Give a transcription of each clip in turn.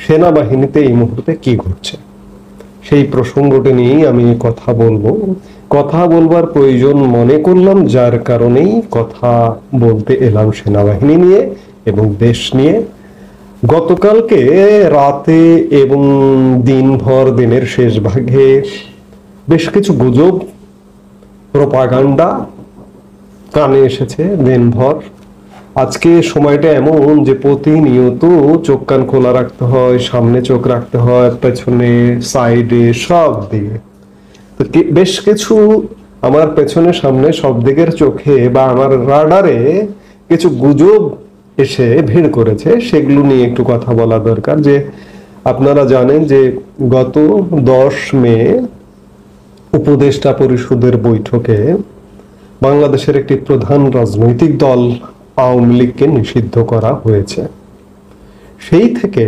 সেনাবাহিনীতে এই মুহূর্তে কি ঘটছে সেই প্রসঙ্গটি নিয়েই আমি কথা বলবো। কথা বলবার প্রয়োজন মনে করলাম, যার কারণেই কথা বলতে এলাম সেনাবাহিনী নিয়ে এবং দেশ নিয়ে। গতকালকে রাতে এবং দিনভর, দিনের শেষ ভাগে বেশ কিছু গুজব, প্রোপাগান্ডা কানে এসেছে দিনভর। আজকে সময়টা এমন যে প্রতিনিয়ত চোখ কান খোলা রাখতে হয়, সামনে চোখ রাখতে হয়, পেছনে, সাইডে, সব দিকে। তো বেশ কিছু আমার পেছনে, সামনে সব দিকের চোখে বা আমার রাডারে কিছু গুজব এসে ভিড় করেছে, সেগুলো নিয়ে একটু কথা বলা দরকার। যে আপনারা জানেন যে গত 10 মে উপদেষ্টা পরিষদের বৈঠকে বাংলাদেশের একটি প্রধান রাজনৈতিক দল আওয়ামী লীগকে নিষিদ্ধ করা হয়েছে। সেই থেকে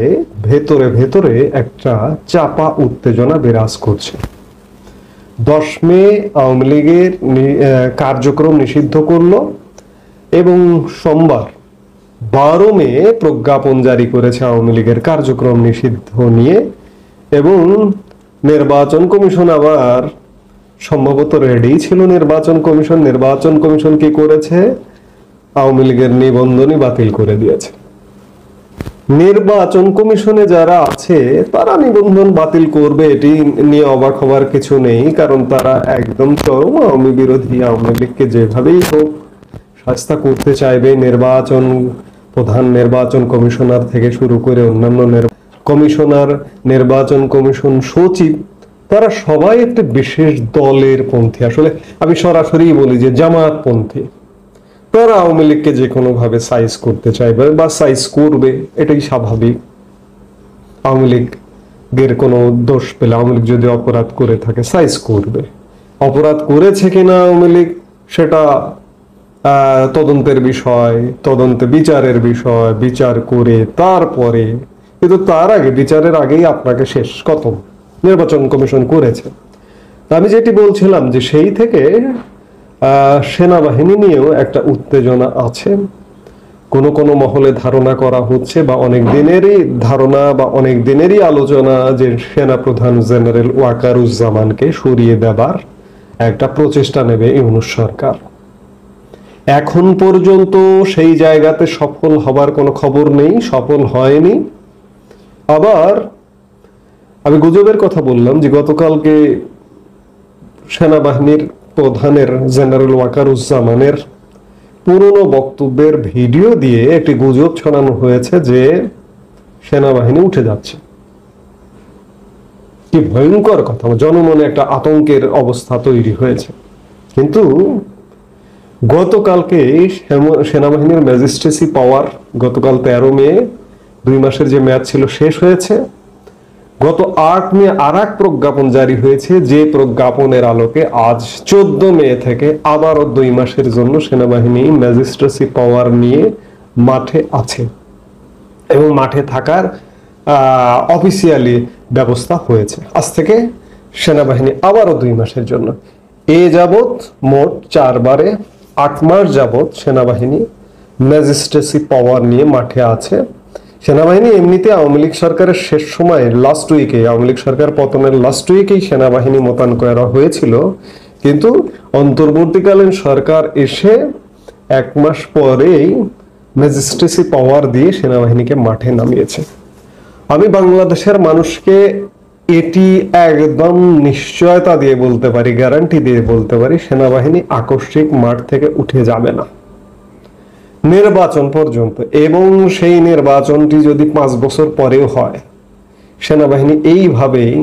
ভেতরে ভেতরে একটা চাপা উত্তেজনা বিরাজ করছে। 10 মে আওয়ামী লীগের কার্যক্রম নিষিদ্ধ করলো এবং সোমবার 12 মে প্রজ্ঞাপন জারি করেছে আওয়ামী লীগের কার্যক্রম নিষিদ্ধ নিয়ে। এবং নির্বাচন কমিশন আবার সম্ভবত রেডি ছিল। নির্বাচন কমিশন কি করেছে? আওয়ামী লীগের নিবন্ধনই বাতিল করে দিয়েছে। নির্বাচন কমিশনে যারা আছে তারা নিবন্ধন বাতিল করবে, এটি নিয়ে অবাক হওয়ার কিছু নেই, কারণ তারা একদম চরম আওয়ামী বিরোধী। আওয়ামী লীগকে যেভাবেই হোক শাস্তা করতে চাইবে। নির্বাচন প্রধান, নির্বাচন কমিশনার থেকে শুরু করে অন্যান্য কমিশনার, নির্বাচন কমিশন সচিব, তারা সবাই একটি বিশেষ দলের পন্থী। আসলে আমি সরাসরি বলি যে জামায়াতপন্থী। তারা আওয়ামী লীগকে যে কোনো ভাবে সাইজ করতে চাইবে বা সাইজ করবে, এটাই স্বাভাবিক। আওয়ামী লীগের কোনো দোষ পেলে, আওয়ামী লীগ যদি অপরাধ করে থাকে, সাইজ করবে। অপরাধ করেছে কিনা আওয়ামী লীগ সেটা তদন্তের বিষয়, তদন্তে বিচারের বিষয়, বিচার করে তারপরে। কিন্তু তার আগে, বিচারের আগেই আপনাকে শেষ খতম নির্বাচন কমিশন করেছে। আমি যেটি বলছিলাম যে সেই থেকে সেনাবাহিনী নিয়েও একটা উত্তেজনা আছে। কোন কোন মহলে ধারণা করা হচ্ছে বা অনেক দিনেরই ধারণা বা অনেক দিনেরই আলোচনা যে সেনাপ্রধান জেনারেল ওয়াকারুজ্জামানকে সরিয়ে দেবার একটা প্রচেষ্টা নেবে ইউনূস সরকার। এখন পর্যন্ত সেই জায়গাতে সফল হবার কোনো খবর নেই, সফল হয়নি। আবার আমি গুজবের কথা বললাম যে গতকালকে সেনাবাহিনীর প্রধানের জেনারেল ওয়াকারুজ্জামানের পুরনো বক্তব্যের ভিডিও দিয়ে একটি গুজব ছড়ানো হয়েছে যে সেনাবাহিনী উঠে যাচ্ছে। কি ভয়ঙ্কর কথা! জনমনে একটা আতঙ্কের অবস্থা তৈরি হয়েছে। কিন্তু গতকালকে সেনাবাহিনীর ম্যাজিস্ট্রেসি পাওয়ার, গতকাল 13 মে 2 মাসের যে মেয়াদ ছিল শেষ হয়েছে। গত 8 মে আর এক প্রজ্ঞাপন জারি হয়েছে, যে প্রজ্ঞাপনের আলোকে আজ 14 মে থেকে আবারও 2 মাসের জন্য সেনাবাহিনী ম্যাজিস্ট্রেসি পাওয়ার নিয়ে মাঠে আছে এবং মাঠে থাকার অফিসিয়ালি ব্যবস্থা হয়েছে। আজ থেকে সেনাবাহিনী আবারও 2 মাসের জন্য, এ যাবৎ মোট 4 বারে 8 মাস যাবৎ সেনাবাহিনী ম্যাজিস্ট্রেসি পাওয়ার নিয়ে মাঠে আছে। সেনাবাহিনী এমনিতে আওয়ামী লীগ সরকারের শেষ সময়ে, লাস্ট উইকে, আওয়ামী লীগ সরকার পতনের লাস্ট উইকেই সেনাবাহিনী মোতায়েন করা হয়েছিল। কিন্তু অন্তর্বর্তীকালীন সরকার এসে 1 মাস পরেই ম্যাজিস্ট্রেসি পাওয়ার দিয়ে সেনাবাহিনীকে মাঠে নামিয়েছে। আমি বাংলাদেশের মানুষকে এটি একদম নিশ্চয়তা দিয়ে বলতে পারি, গ্যারান্টি দিয়ে বলতে পারি, সেনাবাহিনী আকস্মিক মাঠ থেকে উঠে যাবে না নির্বাচন পর্যন্ত। এবং সেই নির্বাচনটি যদি 5 বছর পরেও হয়, সেনাবাহিনী এইভাবেই,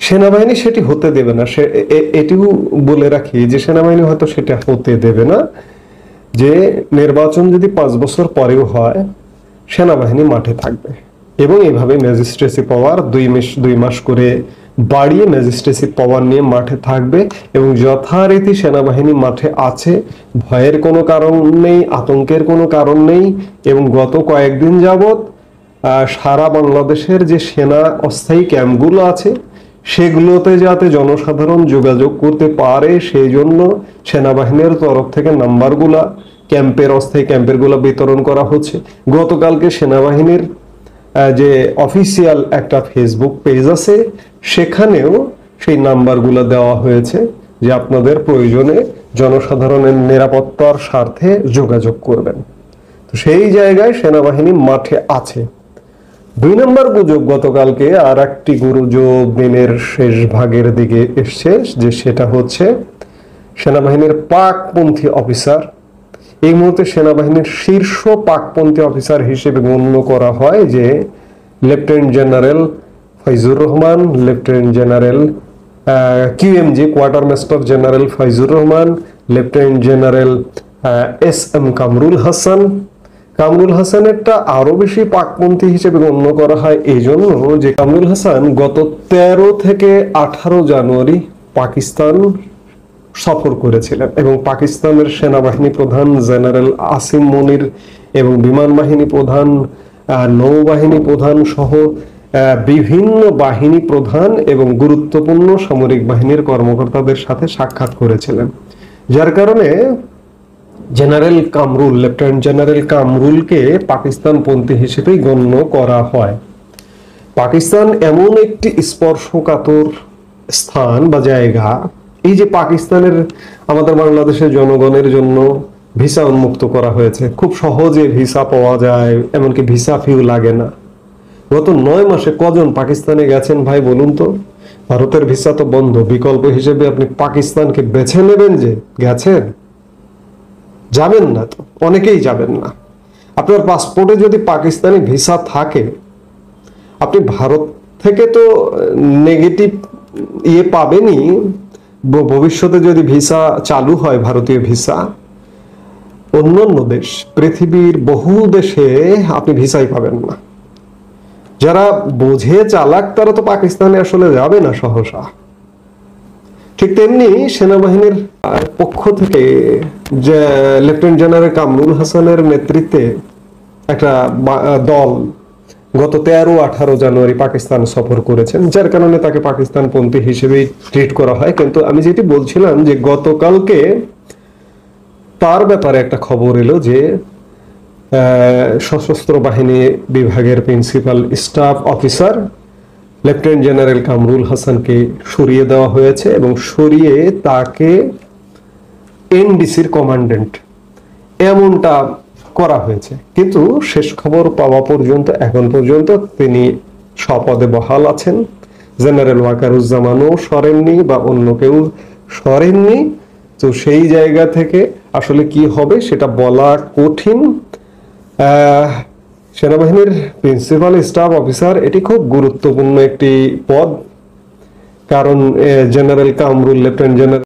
সেনাবাহিনী সেটি হতে দেবে না। এটিও বলে রাখি যে সেনাবাহিনী হয়তো সেটা হতে দেবে না, যে নির্বাচন যদি 5 বছর পরেও হয়, সেনাবাহিনী মাঠে থাকবে। এবং এইভাবে ম্যাজিস্ট্রেসি পাওয়ার 2 মাস করে বাড়িয়ে ম্যাজিস্ট্রেসি পাওয়ার নিয়ে মাঠে থাকবে। এবং যথারীতি সেনাবাহিনী মাঠে আছে, ভয়ের কোনো কারণ নেই, আতঙ্কের কোনো কারণ নেই। এবং গত কয়েকদিন যাবৎ সারা বাংলাদেশের যে সেনা অস্থায়ী ক্যাম্পগুলো আছে, সেগুলোতে যাতে জনসাধারণ যোগাযোগ করতে পারে, সেই জন্য সেনাবাহিনীর তরফ থেকে নাম্বারগুলা, অস্থায়ী ক্যাম্পের গুলা বিতরণ করা হচ্ছে। গতকালকে সেনাবাহিনীর যে অফিসিয়াল একটা ফেসবুক পেজ আছে, সেখানেও সেই নাম্বারগুলো দেওয়া হয়েছে যে আপনাদের প্রয়োজনে জনসাধারণের নিরাপত্তার স্বার্থে যোগাযোগ করবেন। তো সেই জায়গায় সেনাবাহিনী মাঠে আছে। 2 নম্বর গুজব গতকালকে আর একটি গুজব দিনের শেষ ভাগের দিকে এসছে, যে সেটা হচ্ছে সেনাবাহিনীর পাকপন্থী অফিসার, এই মুহূর্তে সেনাবাহিনীর শীর্ষ পাকপন্থী অফিসার হিসেবে গণ্য করা হয় যে lieutenant general Faizur Rahman, lieutenant general QMG quartermaster general Faizur Rahman, lieutenant general SM Kamrul Hasan. Kamrul হাসানেরটা আরো বেশি পাকপন্থী হিসেবে গণ্য করা হয় এই জন্য যে কামরুল হাসান গত 13 থেকে 18 জানুয়ারি পাকিস্তান সফর করেছিলেন এবং পাকিস্তানের সেনাবাহিনী প্রধান জেনারেল আসিম মনির এবং বিমান বাহিনী প্রধান, নৌবাহিনী প্রধান সহ বিভিন্ন বাহিনী প্রধান এবং গুরুত্বপূর্ণ সামরিক বাহিনীর কর্মকর্তাদের সাথে সাক্ষাৎ করেছিলেন, যার কারণে জেনারেল কামরুল, লেফটেন্যান্ট জেনারেল কামরুলকে পাকিস্তানপন্থী হিসেবেই গণ্য করা হয়। পাকিস্তান এমন একটি স্পর্শকাতর স্থান বা জায়গা, এই যে পাকিস্তানের আমাদের বাংলাদেশের জনগণের জন্য ভিসা উন্মুক্ত করা হয়েছে, খুব সহজে ভিসা পাওয়া যায়, এমনকি ভিসা ফিও লাগে না। গত 9 মাসে কজন পাকিস্তানে গেছেন ভাই বলুন তো? ভারতের ভিসা তো বন্ধ, বিকল্প হিসেবে আপনি পাকিস্তানকে বেছে নেবেন যে গেছেন? যাবেন না তো, অনেকেই যাবেন না। আপনার পাসপোর্টে যদি পাকিস্তানি ভিসা থাকে, আপনি ভারত থেকে তো নেগেটিভ পাবেনই, ভবিষ্যতে যদি ভিসা চালু হয় ভারতীয় ভিসা, অন্যান্য দেশ, পৃথিবীর বহু দেশে আপনি ভিসাই পাবেন না। যারা বোঝে চালাক তারা তো পাকিস্তানে আসলে যাবে না সহসা। ঠিক তেমনি সেনাবাহিনীর পক্ষ থেকে যে লেফটেন্যান্ট জেনারেল কামরুল হাসানের নেতৃত্বে একটা দল গত 13-18 জানুয়ারি পাকিস্তান সফর করেছেন, যার কারণে তাকে পাকিস্তানপন্থী হিসেবেই ট্রিট করা হয়। কিন্তু আমি যেটি বলছিলাম যে গতকালকে তার ব্যাপারে একটা খবর এলো যে সশস্ত্র বাহিনী বিভাগের principal staff officer lieutenant general Kamrul হাসানকে সরিয়ে দেওয়া হয়েছে এবং সরিয়ে তাকে NDCর কমান্ডেন্ট এমনটা করা হয়েছে। কিন্তু শেষ খবর পাওয়া পর্যন্ত এখন পর্যন্ত তিনি স্বপদে বহাল আছেন। জেনারেল ওয়াকারুজ্জামানও সরেননি বা অন্য কেউ সরেননি। তো সেই জায়গা থেকে আসলে কি হবে সেটা বলা কঠিন। সেনাবাহিনীর প্রিন্সিপাল স্টাফ অফিসার এটি খুব গুরুত্বপূর্ণ একটি পদ, কারণ জেনারেল কামরুল, লেফটেন্যান্ট জেনারেল